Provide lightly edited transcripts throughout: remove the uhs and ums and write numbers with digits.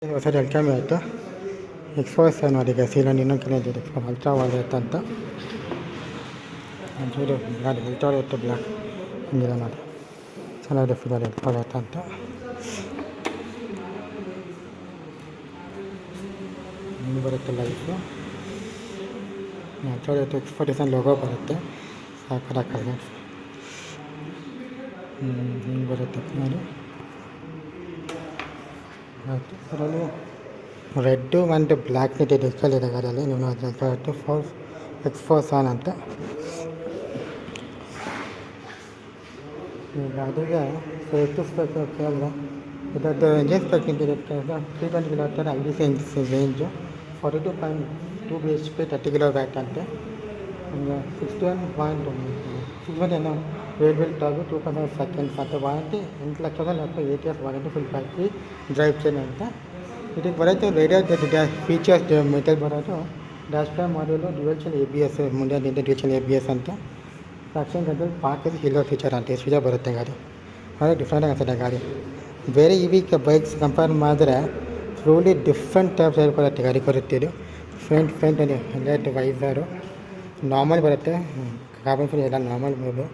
ಹೊಸ ಎಲ್ಕಾಮಿ ಆಯಿತು. ಎಕ್ಸ್ಪೋಸ್ ನೋಡಿ ಈಗ ಸೀಲನ್ ಇನ್ನೊಂದು ಕೆಲ ಎಕ್ಸ್ಪೋ ಅಲ್ಟ್ರಾ ವೈಲೆಟ್ ಅಂತ ಇದು ಗಾಡಿ ಅಲ್ಟ್ರಾ ವೈಲೆಟ್ ಬ್ಲ್ಯಾಕ್ ಹಿಂಗಿದೆ ನೋಡಿ, ಚೆನ್ನಾಗಿದೆ ಫಿಲರ್ ಅಲ್ಟ್ರಾ ವೈಲೆಟ್ ಅಂತ. ಹಿಂಗೆ ಬರುತ್ತೆ life ultra violet expo design logo ಬರುತ್ತೆ ಸಾಕಾಗಿದೆ. ಹಿಂಗೆ ಬರುತ್ತೆ ನೋಡಿ. ಆಯಿತು, ಅದರಲ್ಲಿ ರೆಡ್ಡು ಒಂದು ಬ್ಲ್ಯಾಕ್ ನೀಟ್ ಡಿಸ್ಪ್ಲೇ ಇದೆ ಗಾಡಿಯಲ್ಲಿ. ನೀವು ನೋಡಿದ್ರೆ ಎಕ್ಸ್ಪೋಸ್ ಆನ್ ಅಂತ. ಈ ಗಾಡಿಗೆ ಸೇಫ್ಟಿ ಸ್ಪೆಕ್ ಕೇಳಿದ್ರೆ ಇದರದ್ದು ಇಂಜಿನ್ ಸ್ಪೆಕ್ ನಿಂತಿದೆ ಕೇಳಿದ್ರೆ 320 kilometre IDC engine range, 42.2 BHP 30 kilo watt ಅಂತೆ. ನಿಮಗೆ 61.61 ವೇಲ್ ಟಾಗು 2.5 ಸೆಕೆಂಡ್ಸ್ ಅಂತ. ವಾರಂಟಿ 8 ಲಕ್ಷದಲ್ಲಿ ಅಥವಾ 8 years warranty full battery drive chain ಅಂತ. ಇದಕ್ಕೆ ಬರೋದು ರೇಡಿಯೋ ಫೀಚರ್ಸ್ ಮೆಟಲ್ ಬರೋದು ಡ್ಯಾಶ್ ಕ್ಯಾಮ್ ಮಾಡೋದು ಡ್ಯುಯಲ್ ಚೇನ್ ABS ಮುಂದೆ ಡ್ಯುಯಲ್ ಚೇನ್ ABS ಅಂತ. ಟ್ರಾಕ್ಷನ್ ಕಂಟ್ರೋಲ್ ಪಾರ್ಕಲ್ಲಿ ಹಿಲ್ಲೋ ಫೀಚರ್ ಅಂತ ಎಷ್ಟು ಫೀಚರ್ ಬರುತ್ತೆ ಗಾಡಿ. ಆದರೆ ಡಿಫ್ರೆಂಟ್ ಅನಿಸುತ್ತೆ ಗಾಡಿ. ಬೇರೆ EV ಬೈಕ್ಸ್ ಕಂಪೇರ್ ಮಾಡಿದ್ರೆ ಟ್ರೂಲಿ ಡಿಫ್ರೆಂಟ್ ಟೈಪ್ಸ್ ಬರುತ್ತೆ ಗಾಡಿ ಬರುತ್ತೆ. ಇದು ಫ್ರಂಟ್ ಲೆಡ್ ವೈಸರು ನಾರ್ಮಲ್ ಬರುತ್ತೆ, ಕಾರ್ಬನ್ ಫ್ರೀ ಎಲ್ಲ ನಾರ್ಮಲ್ ಬೋದು,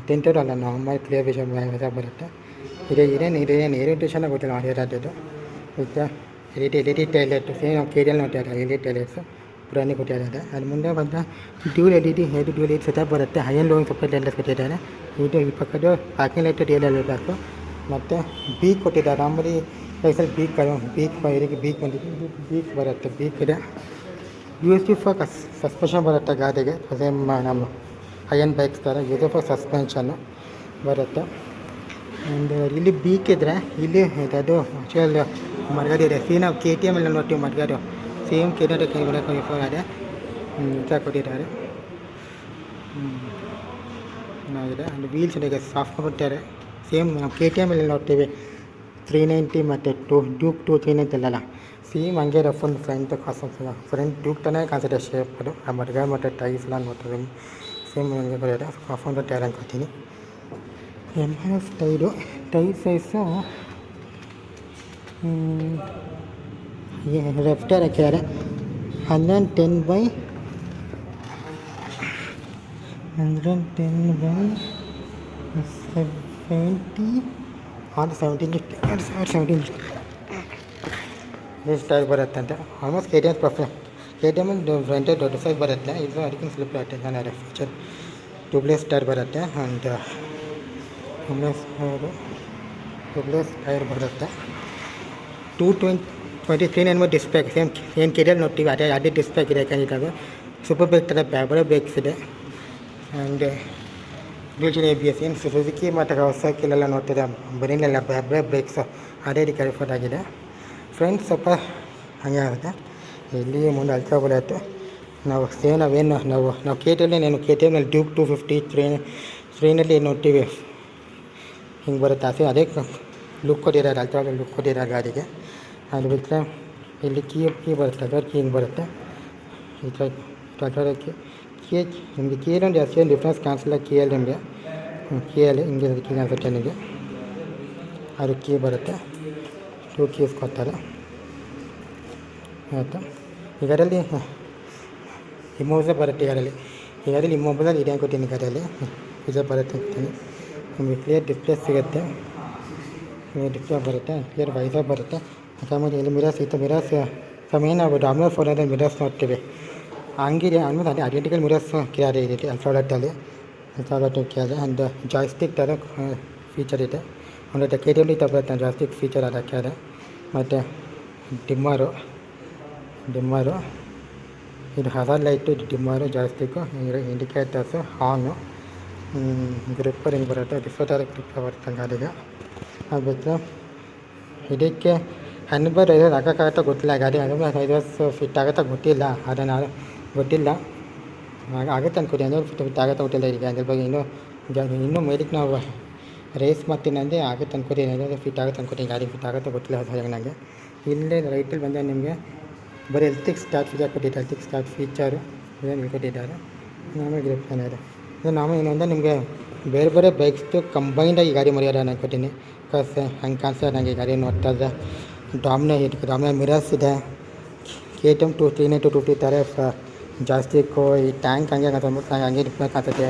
ತಿಂಟೆಡ್ ಅಲ್ಲ ನಾರ್ಮಲ್ ಕ್ಲಿಯರ್ ವಿಷನ್ ಬರುತ್ತೆ. ಇದೇನು ಏರಿಯೇಷನ್ ಗೊತ್ತಿಲ್ಲ ಮಾಡಿರೋದು. ಮತ್ತು LED ಟೈಲೆಟ್ ಸೇಮ್ ನಾವು KTM ನೋಡ್ತಾರೆ LED ಟೈಲೆಟ್ಸು ಪುರಾಣಿ ಕೊಟ್ಟಿದ್ದಾರೆ. ಅದು ಮುಂದೆ ಬಂದ ಡ್ಯೂಲ್ LED ಸೆಟಪ್ ಬರುತ್ತೆ. ಹೈ ಆ್ಯಂಡ್ ಲೋಯಿಂಗ್ ಸಪ್ರೇಟ್ ಎಲ್ಲ ಕೊಟ್ಟಿದ್ದಾರೆ. ಇದು ಈ ಪಕ್ಕದ ಪಾರ್ಕಿಂಗ್ ಲೈಟ್ DLL ಇರಬೇಕು. ಮತ್ತು ಬೀಕ್ ಕೊಟ್ಟಿದ್ದಾರೆ. ಮಾಮೂಲಿ ಬೈಸಲ್ಲಿ ಬೀಕ್ ಬಂದಿದ್ದು ಬೀಕ್ ಬರುತ್ತೆ. ಬೀಕ್ ಇದೆ. USB ಫಾರ್ ಸಸ್ಪೆನ್ಷನ್ ಬರುತ್ತೆ ಗಾಡಿಗೆ. ಸೇಮ್ ನಮ್ಮ ಹೈ ಆ್ಯಂಡ್ ಬೈಕ್ಸ್ ಥರ USB ಫಾರ್ ಸಸ್ಪೆನ್ಷನ್ನು ಬರುತ್ತೆ. ಆ್ಯಂಡ್ ಇಲ್ಲಿ ಬೀಕ್ ಇದ್ದರೆ ಇಲ್ಲಿ ಅದು ಆ್ಯಕ್ಚುಲ್ ಮಡ್ಗಾಡಿ ಇದೆ. ನಾವು KTM ಎಲ್ಲ ನೋಡ್ತೀವಿ ಮಡ್ಗಾಡು, ಸೇಮ್ KTM ಅದೇ ಕೊಟ್ಟಿದ್ದಾರೆ. ಚೆನ್ನಾಗಿದೆ. ಆ್ಯಂಡ್ ವೀಲ್ಸ್ ಇದೆ ಸಾಫ್ಟ್ ಕೊಟ್ಟಿದ್ದಾರೆ. ಸೇಮ್ ನಾವು KTM ಎಲ್ಲ ನೋಡ್ತೀವಿ 390 ಮತ್ತು ಡ್ಯೂಕ್ 390 ಅಲ್ಲ, ಸೇಮ್ ಹಂಗೆ ಫುಲ್ ಫ್ರಂಟ್ ಫ್ರಂಟ್ ಡ್ಯೂಕ್ ತಾನೇ ಕಾಣಿಸುತ್ತೆ ಶೇಪ್. ಅದು ಆ ಮಡ್ಗಾಡು ಮತ್ತು ಟೈರ್ಸ್ ಎಲ್ಲ ನೋಡ್ತೀವಿ ಸೇಮ್ ಹಂಗೆ ಬರುತ್ತೆ. ಕಾಫೊಂದು ಟೈರ್ ಅನ್ಕೋತೀನಿ. MRF tyre size left tyre ಹಾಕಿದ್ದಾರೆ 110/70 or 17 ಎಷ್ಟು ಟೈರ್ ಬರುತ್ತೆ ಅಂತ. ಆಲ್ಮೋಸ್ಟ್ KTM KTM ಫ್ರಂಟ್ ದೊಡ್ಡ ಸೈಜ್ ಬರುತ್ತೆ. ಇದು ಅದಕ್ಕಿಂತ ಸ್ಲಿಪ್ ಚೆನ್ನಾಗಿದೆ ಫೀಚರ್. ಟ್ಯೂಬ್ಲೆಸ್ ಟೈರ್ ಬರುತ್ತೆ. ಆ್ಯಂಡ್ ಟ್ಯೂಬ್ಲೆಸ್ ಟೈರ್ ಬರುತ್ತೆ. 223 nm ಡಿಸ್ಪ್ಲೇ ಸೇಮ್ KTM ನೋಡ್ತೀವಿ ಅದೇ ಡಿಸ್ಪ್ಲೇ ಇದೆ. ಯಾಕಂದ್ರೆ ಸೂಪರ್ ಬ್ರೇಕ್ ಥರ ಬರೋ ಬ್ರೇಕ್ಸ್ ಇದೆ. ಆ್ಯಂಡ್ ಡ್ಯುಯಲ್ ಚೇನ್ ABS ಏನು ಸುಜುಕಿ ಮತ್ತು ಕವಾಸಾಕಿಲೆಲ್ಲ ನೋಡ್ತಿದೆ ಬರೀನೆಲ್ಲ ಬ್ರೇಕ್ಸು ಅದೇ ರೀತಿ ಕನ್ಫರ್ಟ್ ಆಗಿದೆ. ಫ್ರೆಂಡ್ಸ್ ಸ್ವಲ್ಪ ಹಾಗೆ ಆಗುತ್ತೆ. ಇಲ್ಲಿ ಮುಂದೆ ಅಲ್ಟ್ರಾ ವೈಲೆಟ್ ನಾವು KTMನಲ್ಲಿ ಡ್ಯೂಕ್ 250 3ನಲ್ಲಿ ನೋಡ್ತೀವಿ ಹಿಂಗೆ ಬರುತ್ತೆ. ಅದೇ ಲುಕ್ ಕೊಟ್ಟಿದ್ದಾರೆ, ಅಲ್ಟ್ರಾ ಲುಕ್ ಕೊಟ್ಟಿದ್ದಾರೆ ಗಾಡಿಗೆ. ಅದು ಬಿಟ್ಟರೆ ಇಲ್ಲಿ ಕೀ ಬರುತ್ತೆ, ಅದರ ಕೀ ಹಿಂಗೆ ಬರುತ್ತೆ. ಈ ಥರ ಕೀ ನಿಮಗೆ ಕೀಯಲ್ಲಿ ಜಾಸ್ತಿ ಏನು ಡಿಫ್ರೆನ್ಸ್ ಕಾಣಿಸಲ್ಲ. ಕೀಯಲ್ಲಿ ಹಿಂಗೆ ಕೀ ಕಾಣಿಸುತ್ತೆ ನಿಮಗೆ. ಅದು ಕೀ ಬರುತ್ತೆ, 2 ಕೀಸ್ ಕೊಡ್ತಾರೆ. ಆಯಿತು. ಇದರಲ್ಲಿ ಇಮೋಜ್ ಬರುತ್ತೆ. ಇದರಲ್ಲಿ ಇಮೋಬಲಲ್ಲಿ ಇದೆ ಕೊಟ್ಟಿದ್ದೀನಿ ಗಾಡಿಯಲ್ಲಿ ಇದು ಬರುತ್ತೆ ಅಂತೀನಿ. ನಿಮಗೆ ಕ್ಲಿಯರ್ ಡಿಸ್ಪ್ಲೇ ಸಿಗುತ್ತೆ, ಡಿಸ್ಪ್ಲೇ ಬರುತ್ತೆ, ಕ್ಲಿಯರ್ ವೈಸರ್ ಬರುತ್ತೆ. ಯಾಕಂದರೆ ಇಲ್ಲಿ ಮಿರರ್ಸ್ ಸಮಯ ನಾವು ಡಾಮಿನೋಸ್ ಫೋನಲ್ಲಿ ಮಿರರ್ಸ್ ನೋಡ್ತೀವಿ ಹಂಗಿದೆ. ಆಲ್ಮೋಸ್ಟ್ ಅದೇ ಐಡೆಂಟಿಕಲ್ ಮಿರರ್ಸ್ ಕೇಳಿದೆ ಈ ರೀತಿ ಅಲ್ಟ್ರಾ ಕೇಳಿದೆ. ಆ್ಯಂಡ್ ಜಾಯ್ಸ್ಟಿಕ್ ಥರ ಫೀಚರ್ ಇದೆ. ಒಂದು KTM ಬರುತ್ತೆ ಜಾಯ್ಸ್ಟಿಕ್ ಫೀಚರ್ ಅದಕ್ಕೆ ಇದೆ. ಮತ್ತು ಡಿಮ್ಮರು ಇದು ಹಜಾರ್ ಲೈಟು, ಡಿಮ್ಮರು, ಜಾಯ್ಸ್ಟಿಕ್ಕು, ಇಂಡಿಕೇಟರ್ಸು, ಹಾರ್ನು, ಗ್ರಿಪ್ಪರ್ ಹಿಂಗೆ ಬರುತ್ತೆ. ಡಿಫ್ರೆಂಟ್ ಗ್ರಿಪ್ಪರ್ ಬರುತ್ತೆ ಗಾಡಿಗೆ. ಅದು ಬಿಟ್ಟರೆ ಇದಕ್ಕೆ ಹ್ಯಾಂಡ್ಬಾರ್ ಹಾಕೋಕ್ಕಾಗತ್ತಾ ಗೊತ್ತಿಲ್ಲ. ಗಾಡಿ ಹ್ಯಾಂಡ್ಬಾರ್ ಫಿಟ್ ಆಗುತ್ತಾ ಗೊತ್ತಿಲ್ಲ. ಅದನ್ನು ಗೊತ್ತಿಲ್ಲ ಆಗುತ್ತೆ ಅನ್ಕೋತೀನಿ. ಫಿಟ್ ಆಗುತ್ತಾ ಗೊತ್ತಿಲ್ಲ. ಈಗ ಅದ್ರ ಬಗ್ಗೆ ಇನ್ನೂ ಮೇಲಕ್ಕೆ ನಾವು ರೇಸ್ ಮಾಡ್ತೀನಿ ಅಂದರೆ ಆಗುತ್ತೆ ಅನ್ಕೋತೀನಿ. ಫಿಟ್ ಆಗುತ್ತೆ ಅನ್ಕೋತೀನಿ. ಗಾಡಿ ಫಿಟ್ ಆಗುತ್ತಾ ಗೊತ್ತಿಲ್ಲ ಸರಿಯಾಗಿ ನನಗೆ. ಇಲ್ಲೇ ರೈಟಲ್ಲಿ ಬಂದರೆ ನಿಮಗೆ ಬರೀ ಎಲೆಕ್ಟ್ರಿಕ್ ಸ್ಟಾರ್ಟ್ ಫೀಚರ್ ಕೊಟ್ಟಿದ್ದಾರೆ. ಎಲೆಕ್ಟ್ರಿಕ್ ಸ್ಟಾರ್ಟ್ ಫೀಚರು ಇದನ್ನು ಕೊಟ್ಟಿದ್ದಾರೆ. ಆಮೇಲೆ ಗ್ರಿಪ್ ಚೆನ್ನಾಗಿದೆ. ಇದು ನಾವು ಏನಂದರೆ ನಿಮಗೆ ಬೇರೆ ಬೈಕ್ಸ್ದು ಕಂಬೈಂಡಾಗಿ ಗಾಡಿ ಮರ್ಯಾದ ಅನ್ಕೋತೀನಿ. ಹಂಗೆ ಕಾಣಿಸ್ತದೆ ನನಗೆ ಗಾಡಿ ನೋಡ್ತಾ ಇದ್ದರೆ. ಡಾಮಿನರ್ ಮಿರರ್ಸ್ ಇದೆ. KTM 390 ಥರ ಜಾಸ್ತಿ ಈ ಟ್ಯಾಂಕ್ ಹಂಗೆ ಕಾಣ್ತದೆ, ಹಂಗೆ ಡಿಫ್ರೆಂಟ್ ಕಾಣ್ತದೆ.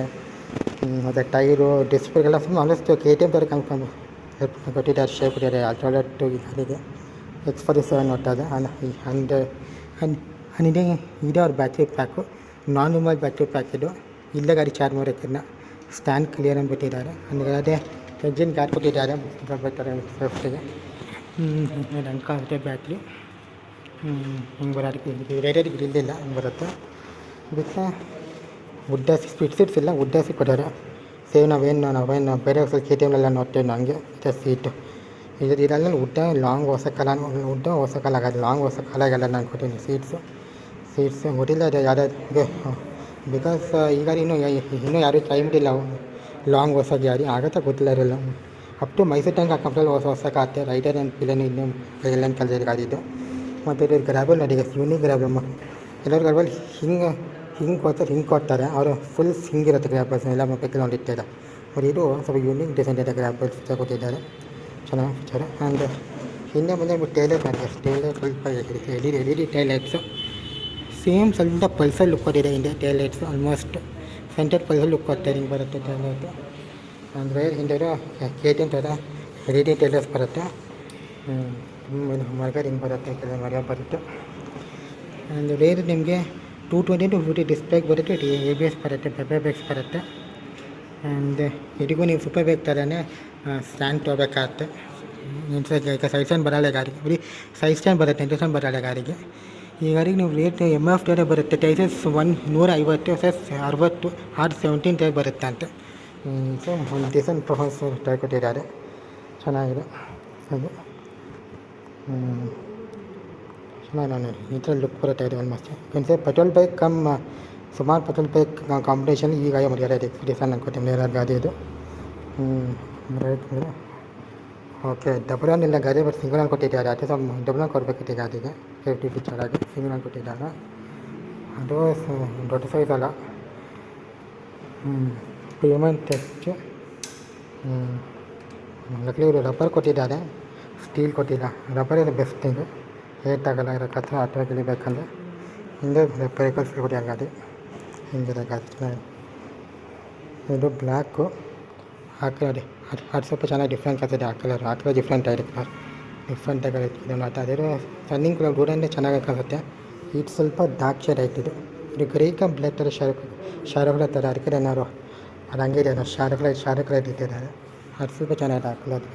ಮತ್ತು ಟೈರು ಡಿಸ್ಪ್ಲೇಗೆಲ್ಲ ಸುಮ್ಮನೆ ಆಲ್ಮೋಸ್ಟ್ KTM ಥರ ಕಾಣ್ಕೊಂಡು ಕೊಟ್ಟಿದ್ದಾರೆ, ಶೇಪ್ ಕೊಟ್ಟಿದ್ದಾರೆ. ಅಲ್ಟ್ರಾಲೆಟ್ ಗಾಡಿಗೆ X47 ನೋಡ್ತದೆ. ಇದೆ ಅವ್ರ ಬ್ಯಾಟ್ರಿ ಪ್ಯಾಕು, ನಾನ್ ರಿಮೂವಲ್ ಬ್ಯಾಟ್ರಿ ಪ್ಯಾಕ್ ಇದು. ಇಲ್ಲೇ ಗಾಡಿ ಚಾರ್ಜ್ ಮಾಡೋಕ್ಕಿನ್ನ ಸ್ಟ್ಯಾಂಡ್ ಕ್ಲಿಯರ್ ಅಂದ್ಬಿಟ್ಟಿದ್ದಾರೆ. ಅಂದರೆ ಅದೇ ಎಂಜಿನ್ ಗಾಡಿ ಕೊಟ್ಟಿದ್ದಾರೆ ಬರ್ತಾರೆ ಸೇಫ್ಟಿಗೆ. ಕಾಣುತ್ತೆ ಬ್ಯಾಟ್ರಿ ಹಿಂಗೆ ಬರೋದಕ್ಕೆ ರೇಡಿಯೇಟರ್ ಗ್ರಿಲ್ ಹಿಂಗೆ ಬರುತ್ತೆ. ಬಿಟ್ಟರೆ ಸ್ಪೀಡ್ ಸೀಟ್ಸ್ ಇಲ್ಲ, ವುಡ್ ಸೀಟ್ ಕೊಟ್ಟಾರೆ. ಸೇವ್ ನಾವೇನು ಬೇರೆ KTMನೆಲ್ಲ ನೋಡ್ತೇವೆ ಹಂಗೆ ಇದೆ ಸೀಟು. ಇದರಲ್ಲಿ ವುಡ್ಡ ಲಾಂಗ್ ಹೊಸ ಕಾಲ ಆಗೋದು, ಲಾಂಗ್ ಹೊಸ ಕಾಲ ಆಗಲ್ಲ ನಾನು ಕೊಟ್ಟಿದ್ದೀನಿ. ಸೀಟ್ಸ್ ಗೊತ್ತಿಲ್ಲ ಅದು ಯಾವ್ದು ಬಿಕಾಸ್ ಈಗ ಇನ್ನೂ ಯಾರೂ ಟ್ರೈ ಮಾಡಿಲ್ಲ ಲಾಂಗ್ ಹೊಸ ಗಾಡಿ ಆಗುತ್ತೆ, ಗೊತ್ತಿಲ್ಲ ಇರಲ್ಲ. Up to Mysuru tank comfortable ಹೊಸ ಆಗುತ್ತೆ. ರೈಡರ್ ಆ್ಯಂಡ್ ಪಿಲನ್ ಇನ್ನೂ ಎಲ್ಲೇನು ಕಲಿಸಿದ ಗಾಡಿ ಇದು. ಮತ್ತು ಇದು ಗ್ರಾಬಲ್ ನೋಡಿ, ಯೂನಿಕ್ ಗ್ರಾಬಲ್. ಎಲ್ಲರೂ ಗ್ರಾಬಲ್ ಹಿಂಗೆ ಕೊಡ್ತಾರೆ, ಅವರು ಫುಲ್ ಹಿಂಗಿರುತ್ತೆ ಗ್ರಾಬಲ್ಸ್ ಎಲ್ಲ ಬೇಕಾದ್ರೆ ನೋಡಿರ್ತಾರೆ. ಬಟ್ ಇದು ಸ್ವಲ್ಪ ಯೂನಿಕ್ ಡಿಸೈನ್ ಇದೆ, ಗ್ರಾಬಲ್ಸ್ ಕೊಟ್ಟಿದ್ದಾರೆ, ಚೆನ್ನಾಗಿ ಫೀಚರ್. ಆ್ಯಂಡ್ ಹಿಂದೆ ಮುಂದೆ ಟೈಲರ್ ಮಾಡಿ, ಟೈಲರ್ ಸ್ವಲ್ಪ ಎಲ್ ಇ ಡಿ ಟೈಲೈಟ್ಸು ಸೇಮ್ ಸ್ವಲ್ಪ ಪಲ್ಸರ್ ಲುಕ್ ಕೊಟ್ಟಿದೆ. ಹಿಂದೆ ಟೈಲೈಟ್ಸು ಆಲ್ಮೋಸ್ಟ್ ಸೆಂಟರ್ ಪಲ್ಸರ್ ಲುಕ್ ಕೊಡ್ತಾರೆ, ಹಿಂಗೆ ಬರುತ್ತೆ ಟೈಲೈಟು. ಅಂದರೆ ಹಿಂದೆ KTM ಥರ ಎಲ್ ಇ ಡಿ ಟೈಲರ್ಸ್ ಬರುತ್ತೆ, ಮರ್ಗರ್ ಹಿಂಗೆ ಬರುತ್ತೆ, ಕೆಲವು ಮರ್ಗ ಬರುತ್ತೆ. ಆ್ಯಂಡ್ ರೇರ್ ನಿಮಗೆ 220 to 250 ಡಿಸ್ಪ್ಲೇಗೆ ಬರುತ್ತೆ, ABS ಬರುತ್ತೆ, ಪೆಪರ್ ಬ್ರೇಕ್ಸ್ ಬರುತ್ತೆ. ಆ್ಯಂಡ್ ಇದಕ್ಕೂ ನೀವು ಸೂಪರ್ ಬ್ರೇಕ್ ಥರನೇ ಸ್ಟ್ಯಾಂಡ್ ತೊಗೋಬೇಕಾಗುತ್ತೆ. ಈಗ ಸೈಡ್ ಸ್ಟ್ಯಾಂಡ್ ಬರಲ್ಲ ಗಾಡಿಗೆ, ಬರೀ ಸೈಡ್ ಸ್ಟ್ಯಾಂಡ್ ಬರುತ್ತೆ, ಇಂಟರ್ಸ್ಟ್ಯಾಂಡ್ ಬರಲ್ಲ ಗಾಡಿಗೆ. ಈ ಗಾಡಿಗೆ ನೀವು ರೇಟ್ MF ಟೈರೇ ಬರುತ್ತೆ, ಟೈಸಸ್ 150 60 R17 ಟೈರ್ ಬರುತ್ತೆ ಅಂತ. ಸೊ ಒಂದು ಡೀಸೆಂಟ್ ಪರ್ಫಾರ್ಮೆನ್ಸ್ ಟೈರ್ ಕೊಟ್ಟಿದ್ದಾರೆ, ಚೆನ್ನಾಗಿದೆ ಅದು. ಚೆನ್ನಾಗಿ ಈ ಥರ ಲುಕ್ ಬರುತ್ತೆ ಇದು ಆಲ್ಮೋಸ್ಟ್. ಪೆಟ್ರೋಲ್ ಬೈಕ್ ಸುಮಾರು ಪೆಟ್ರೋಲ್ ಬೈಕ್ ಕಾಂಪಿಟೇಷನ್ ಈಗ ಮಾಡಿದ್ದಾರೆ. ಎಕ್ಸ್ಪೀರಿಯನ್ಸ್ ಅನ್ಕೋತೀನಿ ಗಾಡಿ ಇದು. ಓಕೆ, ಡಬಲ್ ಒನ್ ಇಲ್ಲ ಗಾಡಿ, ಬಟ್ ಸಿಂಗಲ್ ಒನ್ ಕೊಟ್ಟಿದ್ದಾರೆ. ಅದೇ ಸ್ವಲ್ಪ ಡಬಲ್ ಒನ್ ಕೊಡಬೇಕಿತ್ತು ಗಾಡಿಗೆ, ಸೇಫ್ಟಿ ಫೀಚರಾಗಿ ಸಿಂಗಲ್ ಒನ್ ಕೊಟ್ಟಿದ್ದಾರೆ. ಅದು ದೊಡ್ಡ ಸೈಜ್ ಅಲ್ಲ. ಪೇಮೆಂಟ್ ಎಷ್ಟು ಲಕ್ಲಿ ಇವರು ರಬ್ಬರ್ ಕೊಟ್ಟಿದ್ದಾರೆ, ಸ್ಟೀಲ್ ಕೊಟ್ಟಿಲ್ಲ. ರಬ್ಬರ್ ಇದೆ ಬೆಸ್ಟ್ ಥಿಂಗು, ಏಟ್ ಆಗೋಲ್ಲ ಇರೋ ಕತ್ರ ಆಟೋ ಇಳಿಬೇಕಂದ್ರೆ. ಹಿಂದೆ ವೆಹಿಕಲ್ಸ್ ಕೊಟ್ಟಿದ್ದಾರೆ ಗಾಡಿ, ಹಿಂಗಿದೆ ಗಾಡಿ ಚೆನ್ನಾಗಿ. ಇದು ಬ್ಲ್ಯಾಕು ಹಾಕಿ ಅದು ಸ್ವಲ್ಪ ಚೆನ್ನಾಗಿ ಡಿಫ್ರೆಂಟ್ ಆಗ್ತದೆ. ಆ ಕಲರ್ ಡಿಫ್ರೆಂಟ್ ಆಗಿದೆ, ಡಿಫ್ರೆಂಟ್ ಆಗಿ ಇದು ಮಾತಾಡಿದ್ರು ರನ್ನಿಂಗ್ ಕಲರ್ ರೋಡನ್ನೇ ಚೆನ್ನಾಗಿ ಕಾಣಿಸುತ್ತೆ. ಇದು ಸ್ವಲ್ಪ ಡಾರ್ಕ್ ಶೇಡ್ ಆಯ್ತಿದ್ದು, ಇದು ಗ್ರೇ ಕಮ್ ಬ್ಲ್ಯಾಕ್ ಥರ ಶಾರುಗಳ ಥರ. ಅದಕ್ಕೆ ಏನಾದ್ರು ಅದು ಹಂಗೆ ಇದೆ, ಶಾರುಗಳ ಇಟ್ಟಿದ್ದಾರೆ. ಅದು ಸ್ವಲ್ಪ ಚೆನ್ನಾಗಿದೆ ಆ ಕಲರ್.